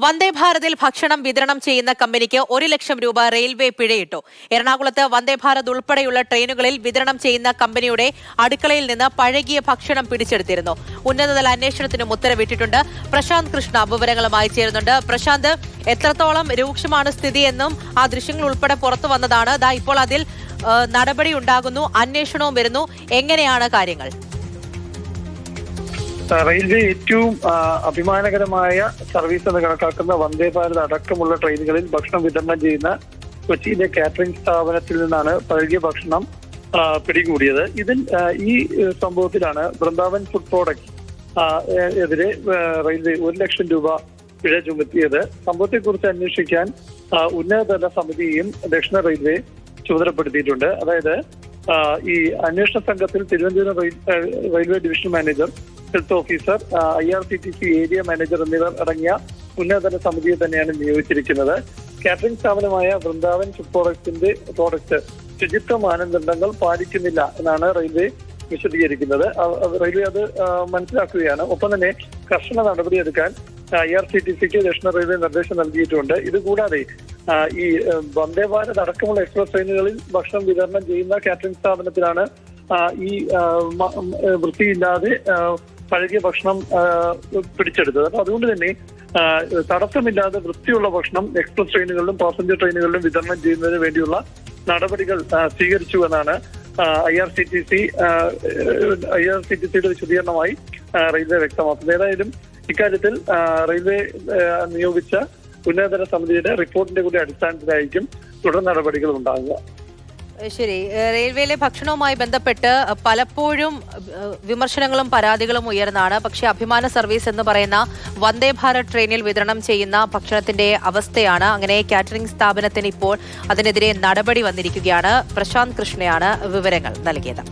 വന്ദേ ഭാരതിൽ ഭക്ഷണം വിതരണം ചെയ്യുന്ന കമ്പനിക്ക് 1 ലക്ഷം രൂപ റെയിൽവേ പിഴയിട്ടു. എറണാകുളത്ത് വന്ദേ ഭാരത് ഉൾപ്പെടെയുള്ള ട്രെയിനുകളിൽ വിതരണം ചെയ്യുന്ന കമ്പനിയുടെ അടുക്കളയിൽ നിന്ന് പഴകിയ ഭക്ഷണം പിടിച്ചെടുത്തിരുന്നു. ഉന്നതതല അന്വേഷണത്തിനും ഉത്തരവിട്ടിട്ടുണ്ട്. പ്രശാന്ത് കൃഷ്ണ വിവരങ്ങളുമായി ചേരുന്നുണ്ട്. പ്രശാന്ത്, എത്രത്തോളം രൂക്ഷമാണ് സ്ഥിതിയെന്നും ആ ദൃശ്യങ്ങൾ ഉൾപ്പെടെ പുറത്തു വന്നതാണ്. ഇപ്പോൾ അതിൽ നടപടി ഉണ്ടാകുന്നു, അന്വേഷണവും വരുന്നു. എങ്ങനെയാണ് കാര്യങ്ങൾ? റെയിൽവേ ഏറ്റവും അഭിമാനകരമായ സർവീസ് എന്ന് കണക്കാക്കുന്ന വന്ദേ ഭാരത് അടക്കമുള്ള ട്രെയിനുകളിൽ ഭക്ഷണം വിതരണം ചെയ്യുന്ന കൊച്ചിയിലെ കാറ്ററിംഗ് സ്ഥാപനത്തിൽ നിന്നാണ് പഴകിയ ഭക്ഷണം പിടികൂടിയത്. ഈ സംഭവത്തിലാണ് വൃന്ദാവൻ ഫുഡ് പ്രോഡക്ട്സ് എതിരെ റെയിൽവേ 1 ലക്ഷം രൂപ പിഴ ചുമത്തിയത്. സംഭവത്തെക്കുറിച്ച് അന്വേഷിക്കാൻ ഉന്നതതല സമിതിയും ദക്ഷിണ റെയിൽവേ ചുമതലപ്പെടുത്തിയിട്ടുണ്ട്. അതായത് ഈ അന്വേഷണ സംഘത്തിൽ Thiruvananthapuram railway division manager, health officer, IRCTC area manager എന്നിവർ അടങ്ങിയ ഉന്നതതല സമിതിയെ തന്നെയാണ് നിയോഗിച്ചിരിക്കുന്നത്. കാറ്ററിംഗ് സ്ഥാപനമായ വൃന്ദാവൻ ഫുഡ് പ്രോഡക്റ്റ് ശുചിത്വ മാനദണ്ഡങ്ങൾ പാലിക്കുന്നില്ല എന്നാണ് റെയിൽവേ വിശദീകരിക്കുന്നത്. റെയിൽവേ അത് മനസ്സിലാക്കുകയാണ്. ഒപ്പം തന്നെ കർശന നടപടിയെടുക്കാൻ IRCTCക്ക് ദക്ഷിണ റെയിൽവേ നിർദ്ദേശം നൽകിയിട്ടുണ്ട്. ഇതുകൂടാതെ ഈ വന്ദേ ഭാരത് അടക്കമുള്ള എക്സ്പ്രസ് ട്രെയിനുകളിൽ ഭക്ഷണം വിതരണം ചെയ്യുന്ന കാറ്ററിംഗ് സ്ഥാപനത്തിലാണ് ഈ വൃത്തിയില്ലാതെ പഴകിയ ഭക്ഷണം പിടിച്ചെടുത്തത്. അതുകൊണ്ട് തന്നെ തടസ്സമില്ലാതെ വൃത്തിയുള്ള ഭക്ഷണം എക്സ്പ്രസ് ട്രെയിനുകളിലും പാസഞ്ചർ ട്രെയിനുകളിലും വിതരണം ചെയ്യുന്നതിന് വേണ്ടിയുള്ള നടപടികൾ സ്വീകരിച്ചു എന്നാണ് IRCTCയുടെ വിശദീകരണമായി റെയിൽവേ വ്യക്തമാക്കുന്നത്. ഏതായാലും ഇക്കാര്യത്തിൽ റെയിൽവേ നിയോഗിച്ച ഉന്നതതല സമിതിയുടെ റിപ്പോർട്ടിന്റെ കൂടി അടിസ്ഥാനത്തിലായിരിക്കും തുടർ നടപടികൾ ഉണ്ടാകുക. ശരി, റെയിൽവേയിലെ ഭക്ഷണവുമായി ബന്ധപ്പെട്ട് പലപ്പോഴും വിമർശനങ്ങളും പരാതികളും ഉയർന്നാണ്. പക്ഷേ അഭിമാന സർവീസ് എന്ന് പറയുന്ന വന്ദേ ഭാരത് ട്രെയിനിൽ വിതരണം ചെയ്യുന്ന ഭക്ഷണത്തിന്റെ അവസ്ഥയാണ്. അങ്ങനെ കാറ്ററിംഗ് സ്ഥാപനത്തിന് ഇപ്പോൾ അതിനെതിരെ നടപടി വന്നിരിക്കുകയാണ്. പ്രശാന്ത് കൃഷ്ണയാണ് വിവരങ്ങൾ നൽകിയത്.